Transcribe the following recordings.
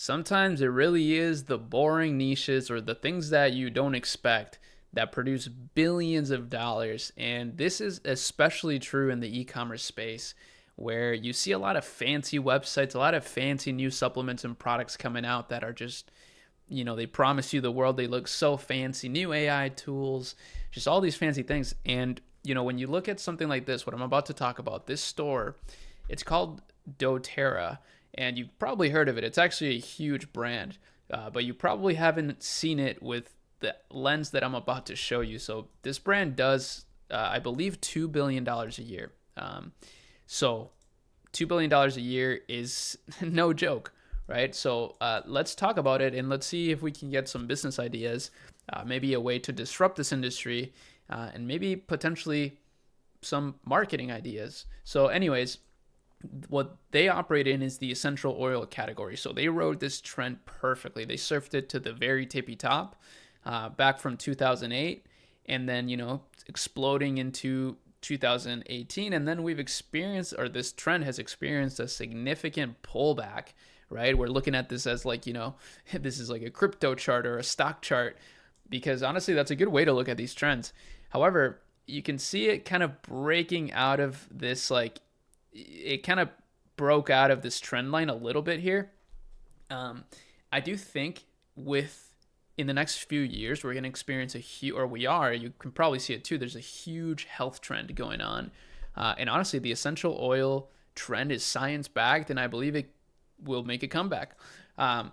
Sometimes it really is the boring niches or the things that you don't expect that produce billions of dollars. And this is especially true in the e-commerce space where you see a lot of fancy websites, a lot of fancy new supplements and products coming out that are just, they promise you the world. They look so fancy, new AI tools, just all these fancy things. And, when you look at something like this, what I'm about to talk about, this store, it's called doTERRA, and you've probably heard of it. It's actually a huge brand, but you probably haven't seen it with the lens that I'm about to show you. So this brand does, I believe, $2 billion a year. So $2 billion a year is no joke, right? So let's talk about it and let's see if we can get some business ideas, maybe a way to disrupt this industry, and maybe potentially some marketing ideas. So anyways, what they operate in is the essential oil category. So they rode this trend perfectly. They surfed it to the very tippy top back from 2008, and then, exploding into 2018. And then we've experienced, or this trend has experienced, a significant pullback, right? We're looking at this as like, this is like a crypto chart or a stock chart, because honestly, that's a good way to look at these trends. However, you can see it kind of breaking out of this, like, it kind of broke out of this trend line a little bit here. I do think in the next few years, we're going to experience you can probably see it too. There's a huge health trend going on. And honestly, the essential oil trend is science backed, and I believe it will make a comeback. Now,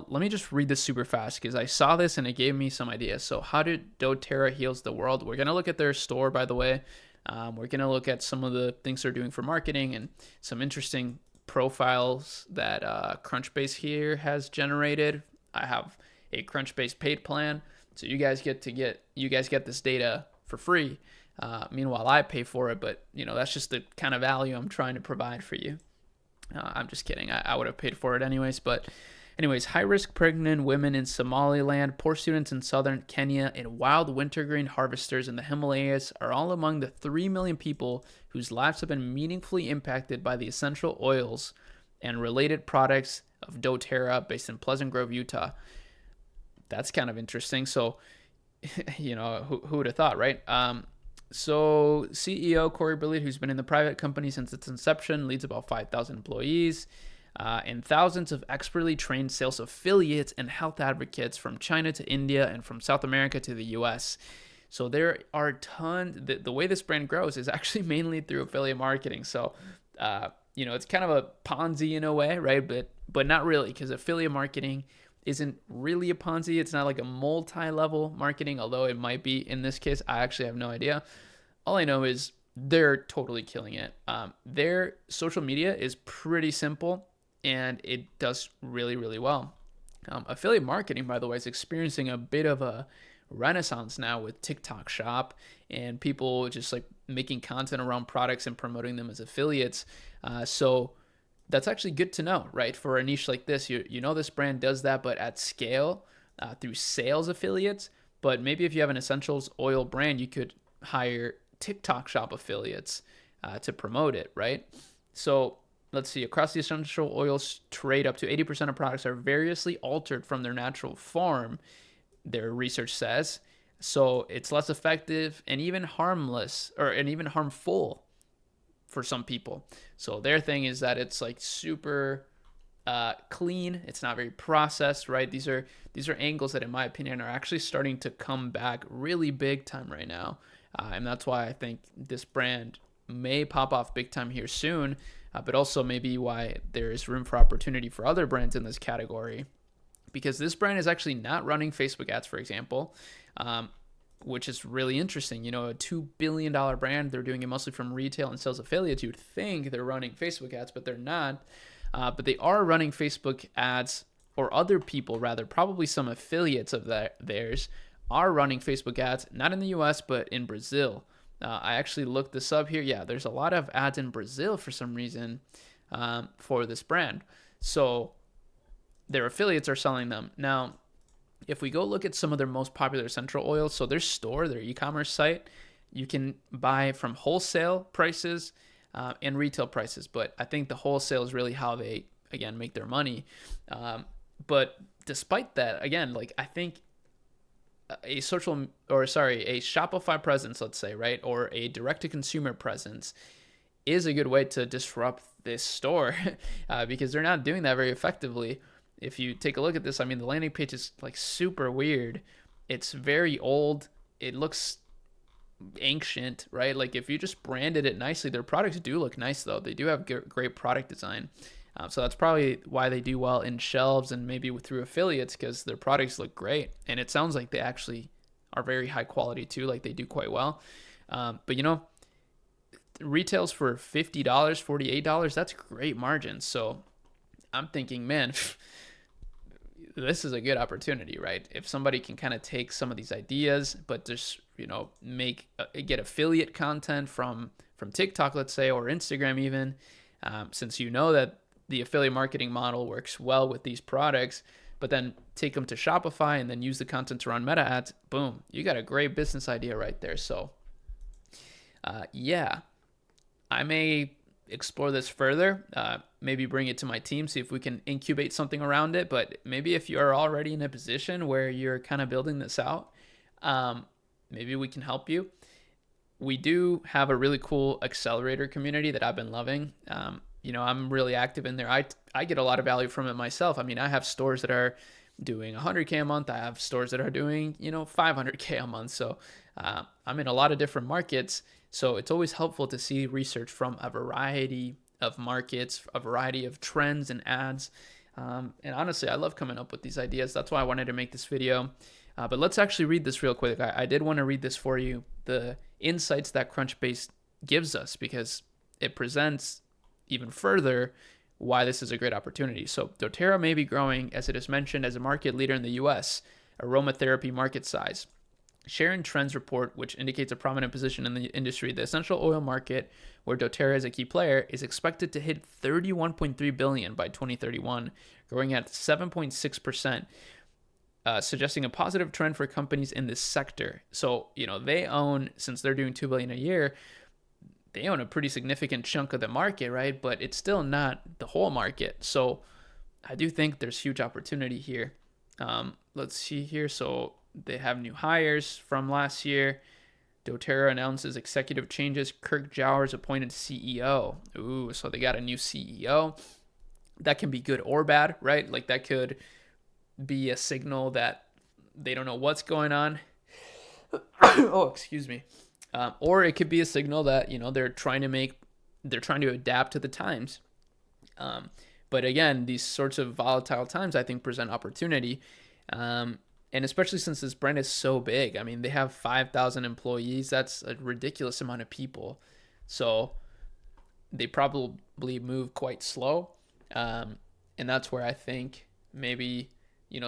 let me just read this super fast because I saw this and it gave me some ideas. So how did doTERRA heals the world? We're going to look at their store, by the way. We're going to look at some of the things they're doing for marketing and some interesting profiles that Crunchbase here has generated. I have a Crunchbase paid plan, so you guys get this data for free. Meanwhile, I pay for it, but that's just the kind of value I'm trying to provide for you. I'm just kidding. I would have paid for it anyways, but anyways, high-risk pregnant women in Somaliland, poor students in southern Kenya, and wild wintergreen harvesters in the Himalayas are all among the 3 million people whose lives have been meaningfully impacted by the essential oils and related products of doTERRA based in Pleasant Grove, Utah. That's kind of interesting. So, who would have thought, right? So CEO Corey Billett, who's been in the private company since its inception, leads about 5,000 employees and thousands of expertly trained sales affiliates and health advocates from China to India and from South America to the US. So there are tons. The way this brand grows is actually mainly through affiliate marketing. So, it's kind of a Ponzi in a way, right? But not really, because affiliate marketing isn't really a Ponzi. It's not like a multi-level marketing, although it might be in this case. I actually have no idea. All I know is they're totally killing it. Their social media is pretty simple, and it does really, really well. Affiliate marketing, by the way, is experiencing a bit of a renaissance now with TikTok Shop and people just like making content around products and promoting them as affiliates. So that's actually good to know, right? For a niche like this, this brand does that, but at scale through sales affiliates. But maybe if you have an essentials oil brand, you could hire TikTok Shop affiliates to promote it, right? So let's see. Across the essential oils trade, up to 80% of products are variously altered from their natural form, their research says. So it's less effective and even harmful for some people. So their thing is that it's like super clean. It's not very processed, right? These are angles that, in my opinion, are actually starting to come back really big time right now. And that's why I think this brand may pop off big time here soon, but also maybe why there is room for opportunity for other brands in this category. Because this brand is actually not running Facebook ads, for example, which is really interesting. A $2 billion brand, they're doing it mostly from retail and sales affiliates. You'd think they're running Facebook ads, but they're not. But they are running Facebook ads, or other people rather, probably some affiliates of theirs are running Facebook ads, not in the US, but in Brazil. I actually looked this up here. Yeah, there's a lot of ads in Brazil for some reason for this brand. So their affiliates are selling them. Now, if we go look at some of their most popular essential oils, so their store, their e-commerce site, you can buy from wholesale prices and retail prices. But I think the wholesale is really how they, again, make their money. But despite that, again, like I think a social or sorry, a Shopify presence, let's say, right, or a direct to consumer presence is a good way to disrupt this store because they're not doing that very effectively. If you take a look at this, I mean, the landing page is like super weird. It's very old. It looks ancient, right? Like if you just branded it nicely, their products do look nice though. They do have great product design. So that's probably why they do well in shelves and maybe through affiliates because their products look great. And it sounds like they actually are very high quality too, like they do quite well. But retails for $50, $48, that's great margins. So I'm thinking, man, this is a good opportunity, right? If somebody can kind of take some of these ideas, but just get affiliate content from TikTok, let's say, or Instagram even, since you know that the affiliate marketing model works well with these products, but then take them to Shopify and then use the content to run meta ads, boom, you got a great business idea right there. So, yeah, I may explore this further, maybe bring it to my team, see if we can incubate something around it. But maybe if you're already in a position where you're kind of building this out, maybe we can help you. We do have a really cool accelerator community that I've been loving. I'm really active in there. I get a lot of value from it myself. I mean, I have stores that are doing 100K a month. I have stores that are doing, 500K a month. So I'm in a lot of different markets. So it's always helpful to see research from a variety of markets, a variety of trends and ads. And honestly, I love coming up with these ideas. That's why I wanted to make this video. But let's actually read this real quick. I did want to read this for you, the insights that Crunchbase gives us, because it presents even further why this is a great opportunity. So doTERRA may be growing, as it is mentioned, as a market leader in the US aromatherapy market size. Share and Trends report, which indicates a prominent position in the industry, the essential oil market, where doTERRA is a key player, is expected to hit $31.3 billion by 2031, growing at 7.6%, suggesting a positive trend for companies in this sector. So, they own, since they're doing $2 billion a year, they own a pretty significant chunk of the market, right? But it's still not the whole market. So I do think there's huge opportunity here. Let's see here. So they have new hires from last year. doTERRA announces executive changes. Kirk Jowers appointed CEO. Ooh, so they got a new CEO. That can be good or bad, right? Like that could be a signal that they don't know what's going on. Oh, excuse me. Or it could be a signal that they're trying to adapt to the times. But again, these sorts of volatile times I think present opportunity, and especially since this brand is so big. I mean, they have 5,000 employees. That's a ridiculous amount of people. So they probably move quite slow, and that's where I think maybe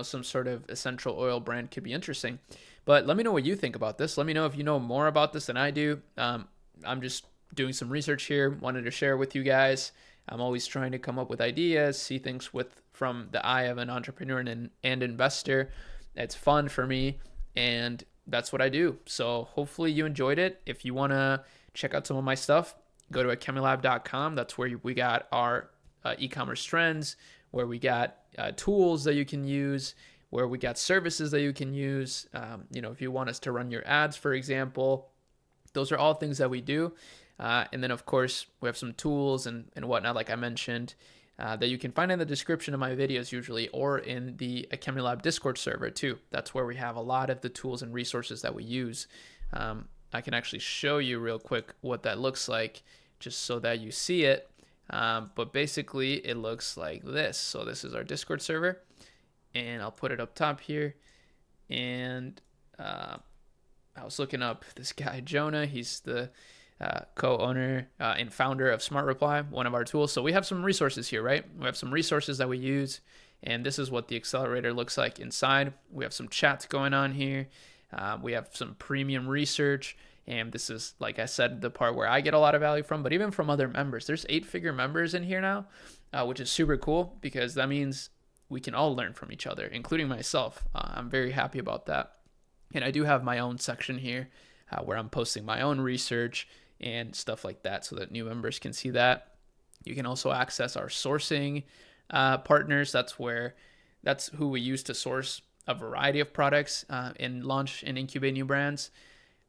some sort of essential oil brand could be interesting. But let me know what you think about this. Let me know if you know more about this than I do. I'm just doing some research here, wanted to share with you guys. I'm always trying to come up with ideas, see things from the eye of an entrepreneur and investor. It's fun for me, and that's what I do. So hopefully you enjoyed it. If you want to check out some of my stuff, go to echemilab.com. That's where we got our e-commerce trends, where we got tools that you can use, where we got services that you can use. If you want us to run your ads, for example, those are all things that we do. And then, of course, we have some tools and whatnot, like I mentioned, that you can find in the description of my videos usually, or in the Ecommerce Discord server too. That's where we have a lot of the tools and resources that we use. I can actually show you real quick what that looks like, just so that you see it. But basically, it looks like this. So this is our Discord server, and I'll put it up top here. And I was looking up this guy, Jonah. He's the co-owner and founder of Smart Reply, one of our tools. So we have some resources here, right? We have some resources that we use, and this is what the accelerator looks like inside. We have some chats going on here. We have some premium research, and this is, like I said, the part where I get a lot of value from, but even from other members. There's 8-figure members in here now, which is super cool because that means we can all learn from each other, including myself. I'm very happy about that. And I do have my own section here where I'm posting my own research and stuff like that so that new members can see that. You can also access our sourcing partners. That's where That's who we use to source a variety of products and launch and incubate new brands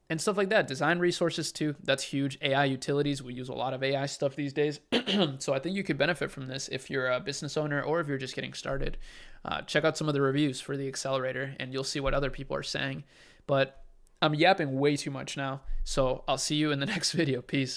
and stuff like that. Design resources too. That's huge. AI utilities. We use a lot of AI stuff these days. So I think you could benefit from this if you're a business owner or if you're just getting started. Check out some of the reviews for the accelerator and you'll see what other people are saying. But I'm yapping way too much now. So I'll see you in the next video. Peace.